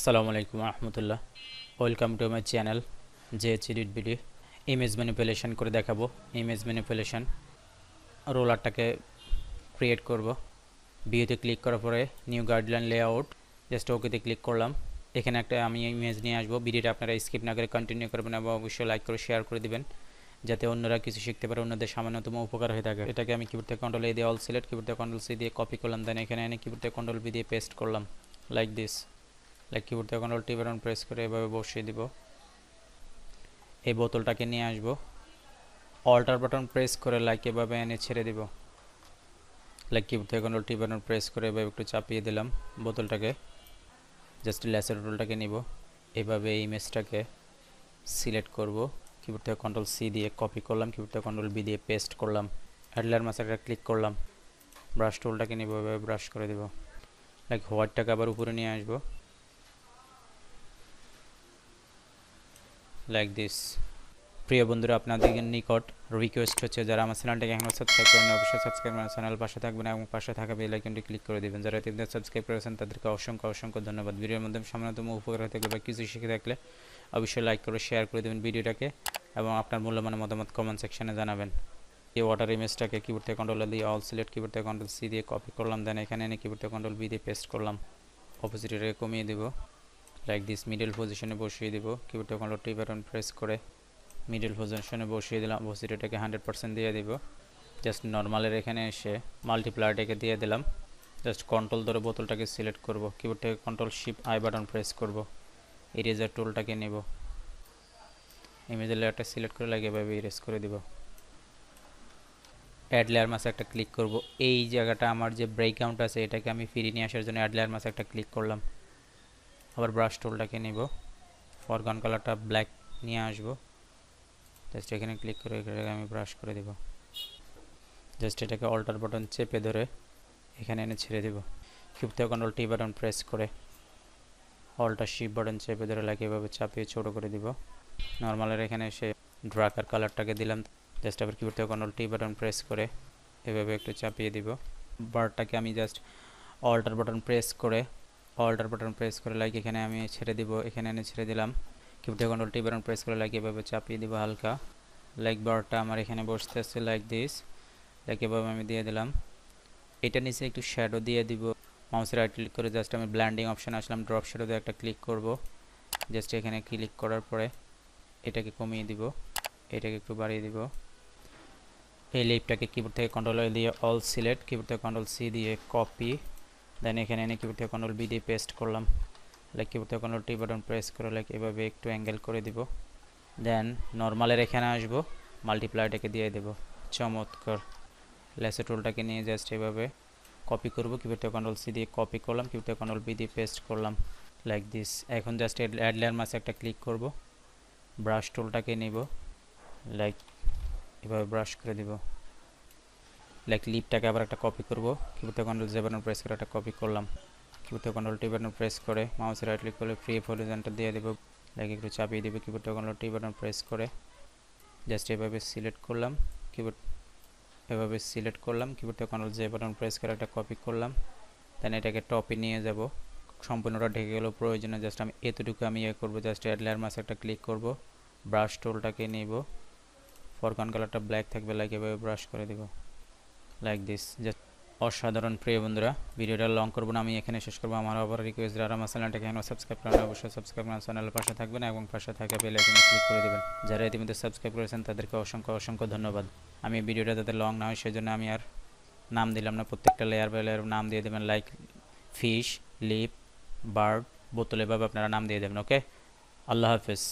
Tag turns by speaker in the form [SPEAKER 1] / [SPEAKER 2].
[SPEAKER 1] আসসালামু আলাইকুম রহমতুল্লাহ। ওয়েলকাম টু মাই চ্যানেল জেএচএডিট ভিডিও। ইমেজ ম্যানিপুলেশন করে দেখাবো। ইমেজ ম্যানিপুলেশন রোলারটাকে ক্রিয়েট করব। ভিউতে ক্লিক করার পরে নিউ গাইডলাইন লেআউট জাস্ট ওকেতে ক্লিক করলাম। এখানে একটা আমি ইমেজ নিয়ে আসবো। ভিডিওটা আপনারা স্কিপ না করে কন্টিনিউ করবেন এবং অবশ্যই লাইক করে শেয়ার করে দিবেন যাতে অন্যরা কিছু শিখতে পারে, অন্যদের সামান্যতম উপকার হয়ে থাকে। এটাকে আমি কিবোর্ড থেকে কন্ট্রোল এ দিয়ে অল সিলেক্ট, কিবোর্ড থেকে কন্ট্রোল সি দিয়ে কপি করলাম, দেন এখানে এনে কিবোর্ড থেকে কন্ট্রোল বি দিয়ে পেস্ট করলাম লাইক দিস। কিবোর্ড থেকে কন্ট্রোল টি বাটন প্রেস করে এভাবে বসিয়ে দিব। এই বোতলটাকে নিয়ে আসব, অল্টার বাটন প্রেস করে এভাবে এনে ছেড়ে দিব। কিবোর্ড থেকে কন্ট্রোল টি বাটন প্রেস করে এভাবে একটু চাপিয়ে দিলাম বোতলটাকে। জাস্ট ল্যাসের টুলটাকে নিব, এভাবে এই ইমেজটাকে সিলেক্ট করব। কিবোর্ড থেকে কন্ট্রোল সি দিয়ে কপি করলাম, কিবোর্ড থেকে কন্ট্রোল বি দিয়ে পেস্ট করলাম। অ্যাডলার মাসাটা ক্লিক করলাম, ব্রাশ টুলটাকে নিব, এভাবে ব্রাশ করে দেব। হোয়াইটটাকে আবার উপরে নিয়ে আসবো লাইক দিস। প্রিয় বন্ধুরা, আপনাদের নিকট রিকোয়েস্ট হচ্ছে যারা আমার চ্যানেলটাকে এখনও সাবস্ক্রাইব করেন অবশ্যই সাবস্ক্রাইব করে চ্যানেল পাশে থাকবেন এবং পাশে থাকা বেল আইকনটি ক্লিক করে দেবেন। যারা ইতিমধ্যে সাবস্ক্রাইব করেছেন তাদেরকে অসংখ্য অসংখ্য ধন্যবাদ। ভিডিওর মধ্যে সামান্যতম উপকার হয়ে থাকলে বা কিছু শিখে থাকলে অবশ্যই লাইক করে শেয়ার করে দেবেন ভিডিওটাকে এবং আপনার মূল্যবান মতামত কমেন্ট সেকশনে জানাবেন। এই ওয়াটার ইমেজটাকে কিবোর্ড থেকে কন্ট্রোল দিয়ে অল সিলেক্ট, কিবোর্ড থেকে কন্ট্রোল সি দিয়ে কপি করলাম, দেন এখানে এনে কিবোর্ড থেকে কন্ট্রোল বি দিয়ে পেস্ট করলাম। অপোজিটটাকে কমিয়ে দেব লাইক দিস। মিডল পজিশনে বসিয়ে দেব, কিবোর্ড থেকে কন্ট্রোল টি বাটন প্রেস করে মিডল পজিশনে বসিয়ে দিলাম। অপোজিটটাকে 100% দিয়ে দিব। জাস্ট নর্মালের এখানে এসে মাল্টিপ্লায়ারটাকে দিয়ে দিলাম। জাস্ট কন্ট্রোল ধরে বোতলটাকে সিলেক্ট করব, কিবোর্ড থেকে control shift I button press করব। ইরেজার টুলটাকে নেব, ইমেজ লেয়ারটা সিলেক্ট করে এভাবে ইরেজ করে দিব। অ্যাড লেয়ার মাসে একটা ক্লিক করব। এই জায়গাটা আমার যে ব্রেকআউট আছে এটাকে আমি ফিরিয়ে নিয়ে আসার জন্য অ্যাড লেয়ার মাসে একটা ক্লিক করলাম। আবার ব্রাশ টুলটাকে নেব, ফরগ্রাউন্ড কালারটা ব্ল্যাক নিয়ে আসবো। জাস্ট এখানে ক্লিক করে এটাকে আমি ব্রাশ করে দেব। জাস্ট এটাকে অল্টার বাটন চেপে ধরে এখানে এনে ছেড়ে দেব। কিবোর্ড থেকে কন্ট্রোল টি বাটন প্রেস করে অল্টার শিফট বাটন চেপে ধরে এভাবে চাপিয়ে ছোট করে দিব। নর্মালের এখানে এসে ড্রাকার কালারটাকে দিলাম। জাস্ট আবার কিবোর্ড থেকে কন্ট্রোল টি বাটন প্রেস করে এভাবে একটু চাপিয়ে দিব। বারটাকে আমি জাস্ট অল্টার বাটন প্রেস করে এখানে আমি ছেড়ে দিব, এখানে এনে ছেড়ে দিলাম। কিবোর্ড থেকে কন্ট্রোল টি বাটন প্রেস করে এভাবে চাপিয়ে দিব হালকা। বারটা আমার এখানে বসতেছে লাইক দিস। এভাবে আমি দিয়ে দিলাম। এটা নিচে একটু শ্যাডো দিয়ে দিব। মাউসে রাইট ক্লিক করে জাস্ট আমি ব্ল্যান্ডিং অপশানে আসলাম, ড্রপ শ্যাডো দিয়ে একটা ক্লিক করব। জাস্ট এখানে ক্লিক করার পরে এটাকে কমিয়ে দিব, এটাকে একটু বাড়িয়ে দিব। এই লিপটাকে কিবোর্ড থেকে কন্ট্রোল দিয়ে অল সিলেক্ট, কিবোর্ড থেকে কন্ট্রোল সি দিয়ে কপি, দেন এখানে এনে কিবোর্ড থেকে কন্ট্রোল বি দিয়ে পেস্ট করলাম। কিবোর্ড থেকে কন্ট্রোল টি বাটন প্রেস করে এভাবে একটু অ্যাঙ্গেল করে দিব। দেন নর্মালের এখানে আসবো, মাল্টিপ্লায়ারটাকে দিয়ে দেব। চমৎকার। ল্যাসো টুলটাকে নিয়ে জাস্ট এভাবে কপি করব, কিবোর্ড থেকে কন্ট্রোল সি দিয়ে কপি করলাম, কিবোর্ড থেকে কন্ট্রোল বি দিয়ে পেস্ট করলাম লাইক দিস। এখন জাস্ট অ্যাড লেয়ার মাসে একটা ক্লিক করব, ব্রাশ টুলটাকে নিব, এভাবে ব্রাশ করে দিব। লিপটাকে আবার একটা কপি করব, কিবোর্ড থেকে কন্ট্রোল জে বাটন প্রেস করে একটা কপি করলাম। কিবোর্ড থেকে কন্ট্রোল টি বাটন প্রেস করে মাউসে রাইট ক্লিক করে ফ্রি হরিজন্টাল দিয়ে দেব, একটু চাপিয়ে দেবে। কিবোর্ড থেকে কন্ট্রোল টি বাটন প্রেস করে জাস্ট এভাবে সিলেক্ট করলাম, কিবোর্ড কিবোর্ড থেকে কন্ট্রোল জে বাটন প্রেস করে একটা কপি করলাম। দেন এটাকে টপে নিয়ে যাব, সম্পূর্ণটা ঢেকে গেল প্রয়োজনে। জাস্ট আমি এতটুকু আমি করবো। জাস্ট অ্যাড লেয়ার মাসে একটা ক্লিক করব, ব্রাশ টুলটাকে নিব, ফরগ্রাউন্ড কালারটা ব্ল্যাক থাকবে এভাবে ব্রাশ করে দেব লাইক দিস। জাস্ট অসাধারণ। প্রিয় বন্ধুরা, ভিডিওটা লং করবো না, আমি এখানে শেষ করবো। আমার আবার রিকোয়েস্ট, যারা আমার চ্যানেলটাকে এখনো সাবস্ক্রাইব করেন অবশ্যই সাবস্ক্রাইব করেন, চ্যানেলের পাশে থাকবেন এবং পাশে থাকা বেল আইকনে ক্লিক করে দেবেন। যারা ইতিমধ্যে সাবস্ক্রাইব করেছেন তাদেরকে অসংখ্য অসংখ্য ধন্যবাদ। আমি ভিডিওটা যাতে লং না হয় সেজন্য আমি আর নাম দিলাম না, প্রত্যেকটা লেয়ার বাই লেয়ার নাম দিয়ে দেবেন, লাইক ফিশ, লিপ, বার্ড, বোতল, এভাবে আপনারা নাম দিয়ে দেবেন। ওকে, আল্লাহ হাফেজ।